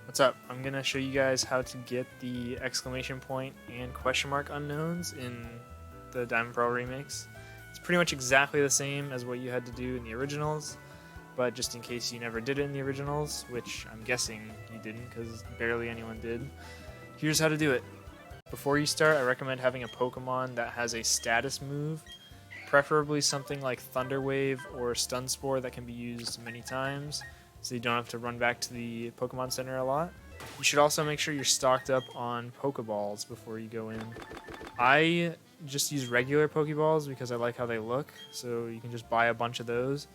What's up? I'm going to show you guys how to get the exclamation point and question mark unknowns in the Diamond Pearl remakes. It's pretty much exactly the same as what you had to do in the originals, but just in case you never did it in the originals, which I'm guessing you didn't because barely anyone did, here's how to do it. Before you start, I recommend having a Pokemon that has a status move, preferably something like Thunder Wave or Stun Spore that can be used many times, so you don't have to run back to the Pokemon Center a lot. You should also make sure you're stocked up on Pokeballs before you go in. I just use regular Pokeballs because I like how they look, so you can just buy a bunch of those.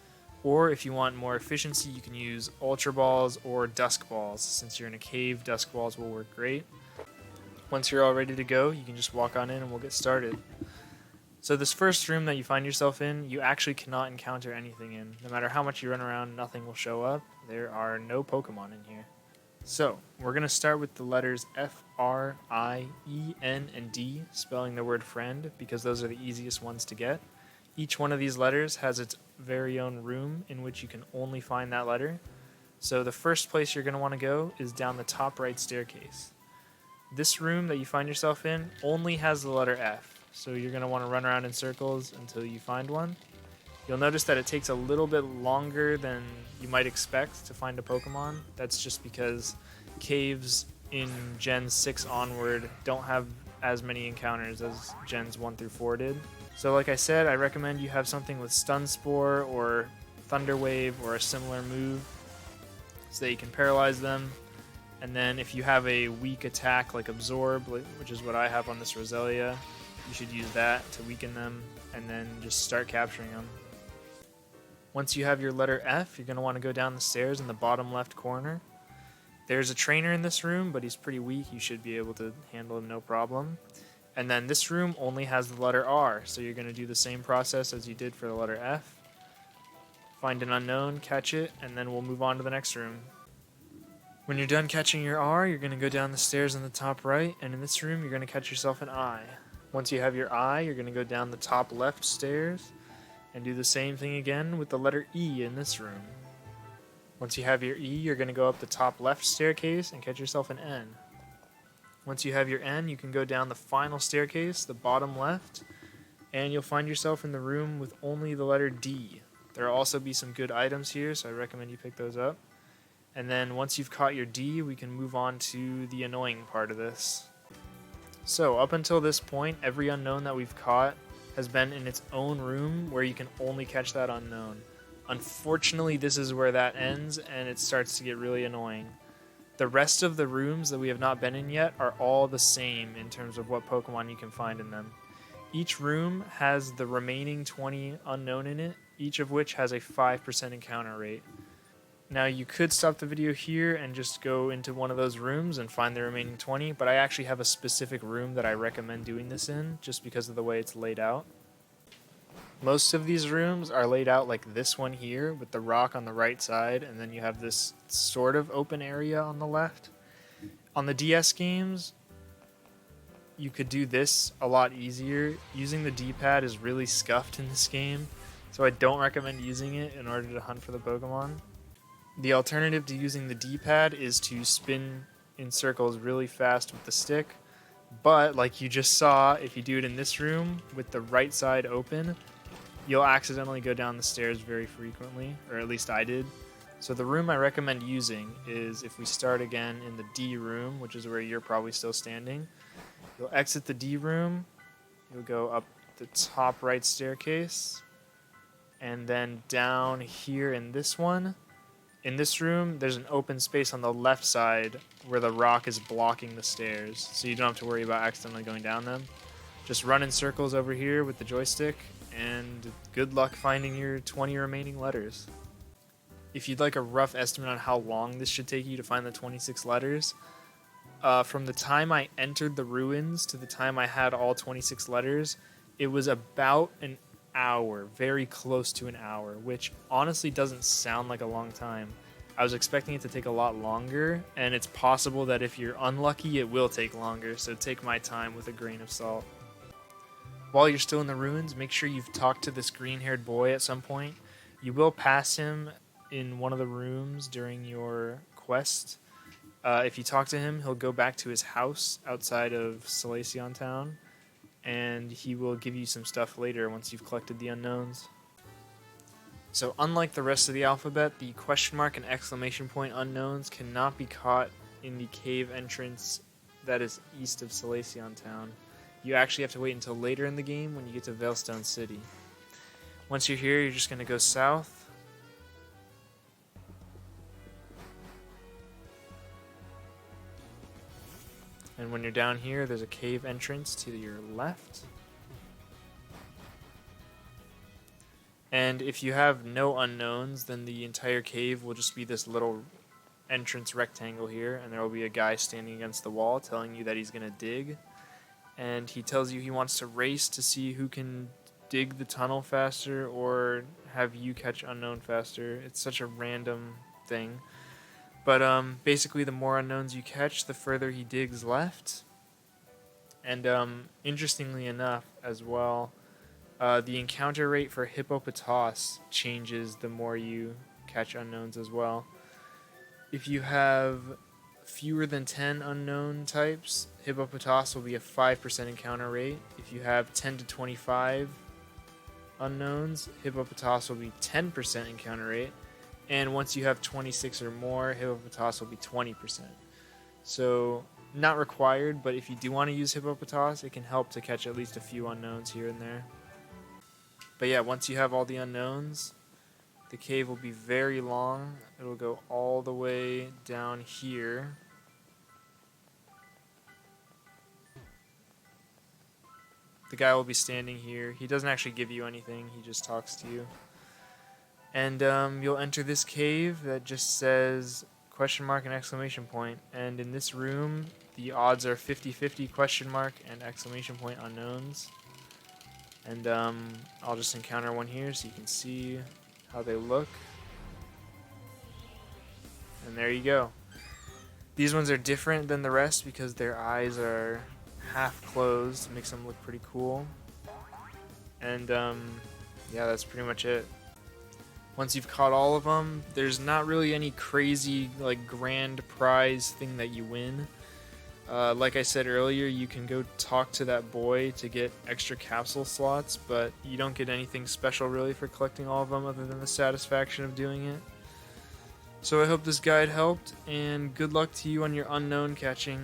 Or if you want more efficiency, you can use Ultra Balls or Dusk Balls. Since you're in a cave, Dusk Balls will work great. Once you're all ready to go, you can just walk on in and we'll get started. So this first room that you find yourself in, you actually cannot encounter anything in. No matter how much you run around, nothing will show up. There are no Pokemon in here. So, we're going to start with the letters F, R, I, E, N, and D, spelling the word friend, because those are the easiest ones to get. Each one of these letters has its very own room in which you can only find that letter. So the first place you're going to want to go is down the top right staircase. This room that you find yourself in only has the letter F, so you're going to want to run around in circles until you find one. You'll notice that it takes a little bit longer than you might expect to find a Pokemon. That's just because caves in Gen 6 onward don't have as many encounters as Gens 1 through 4 did. So like I said, I recommend you have something with Stun Spore or Thunder Wave or a similar move so that you can paralyze them. And then if you have a weak attack like Absorb, which is what I have on this Roselia, you should use that to weaken them and then just start capturing them. Once you have your letter F, you're going to want to go down the stairs in the bottom left corner. There's a trainer in this room, but he's pretty weak. You should be able to handle him no problem. And then this room only has the letter R, so you're going to do the same process as you did for the letter F. Find an unknown, catch it, and then we'll move on to the next room. When you're done catching your R, you're going to go down the stairs in the top right, and in this room you're going to catch yourself an I. Once you have your I, you're going to go down the top left stairs and do the same thing again with the letter E in this room. Once you have your E, you're going to go up the top left staircase and catch yourself an N. Once you have your N, you can go down the final staircase, the bottom left, and you'll find yourself in the room with only the letter D. There will also be some good items here, so I recommend you pick those up. And then once you've caught your D, we can move on to the annoying part of this. So up until this point, every unknown that we've caught has been in its own room where you can only catch that unknown. Unfortunately, this is where that ends and it starts to get really annoying. The rest of the rooms that we have not been in yet are all the same in terms of what Pokemon you can find in them. Each room has the remaining 20 unknown in it, each of which has a 5% encounter rate. Now you could stop the video here and just go into one of those rooms and find the remaining 20, but I actually have a specific room that I recommend doing this in just because of the way it's laid out. Most of these rooms are laid out like this one here with the rock on the right side, and then you have this sort of open area on the left. On the DS games, you could do this a lot easier. Using the D-pad is really scuffed in this game, so I don't recommend using it in order to hunt for the Pokemon. The alternative to using the D-pad is to spin in circles really fast with the stick, but like you just saw, if you do it in this room with the right side open, you'll accidentally go down the stairs very frequently, or at least I did. So the room I recommend using is if we start again in the D room, which is where you're probably still standing. You'll exit the D room, you'll go up the top right staircase, and then down here in this one. In this room, there's an open space on the left side where the rock is blocking the stairs, so you don't have to worry about accidentally going down them. Just run in circles over here with the joystick, and good luck finding your 20 remaining letters. If you'd like a rough estimate on how long this should take you to find the 26 letters, from the time I entered the ruins to the time I had all 26 letters, it was about an hour, very close to an hour, which honestly doesn't sound like a long time. I was expecting it to take a lot longer, and it's possible that if you're unlucky, it will take longer, so take my time with a grain of salt. While you're still in the ruins, make sure you've talked to this green-haired boy at some point. You will pass him in one of the rooms during your quest, If you talk to him, he'll go back to his house outside of Salacion Town, and he will give you some stuff later once you've collected the unknowns. So unlike the rest of the alphabet, the question mark and exclamation point unknowns cannot be caught in the cave entrance that is east of Salacion Town. You actually have to wait until later in the game when you get to Veilstone City. Once you're here, you're just going to go south. And when you're down here, there's a cave entrance to your left. And if you have no unknowns, then the entire cave will just be this little entrance rectangle here, and there will be a guy standing against the wall telling you that he's going to dig. And he tells you he wants to race to see who can dig the tunnel faster or have you catch unknown faster. It's such a random thing. But basically, the more unknowns you catch, the further he digs left. And interestingly enough, as well, the encounter rate for Hippopotas changes the more you catch unknowns as well. If you have fewer than 10 unknown types, Hippopotas will be a 5% encounter rate. If you have 10 to 25 unknowns, Hippopotas will be 10% encounter rate. And once you have 26 or more, Hippopotas will be 20%. So, not required, but if you do want to use Hippopotas, it can help to catch at least a few unknowns here and there. But yeah, once you have all the unknowns, the cave will be very long. It'll go all the way down here. The guy will be standing here. He doesn't actually give you anything, he just talks to you. And you'll enter this cave that just says question mark and exclamation point. And in this room, the odds are 50-50 question mark and exclamation point unknowns. And I'll just encounter one here so you can see how they look. And there you go. These ones are different than the rest because their eyes are half closed. Makes them look pretty cool. And yeah, that's pretty much it. Once you've caught all of them, there's not really any crazy like grand prize thing that you win. Like I said earlier, you can go talk to that boy to get extra capsule slots, but you don't get anything special really for collecting all of them other than the satisfaction of doing it. So I hope this guide helped, and good luck to you on your unknown catching.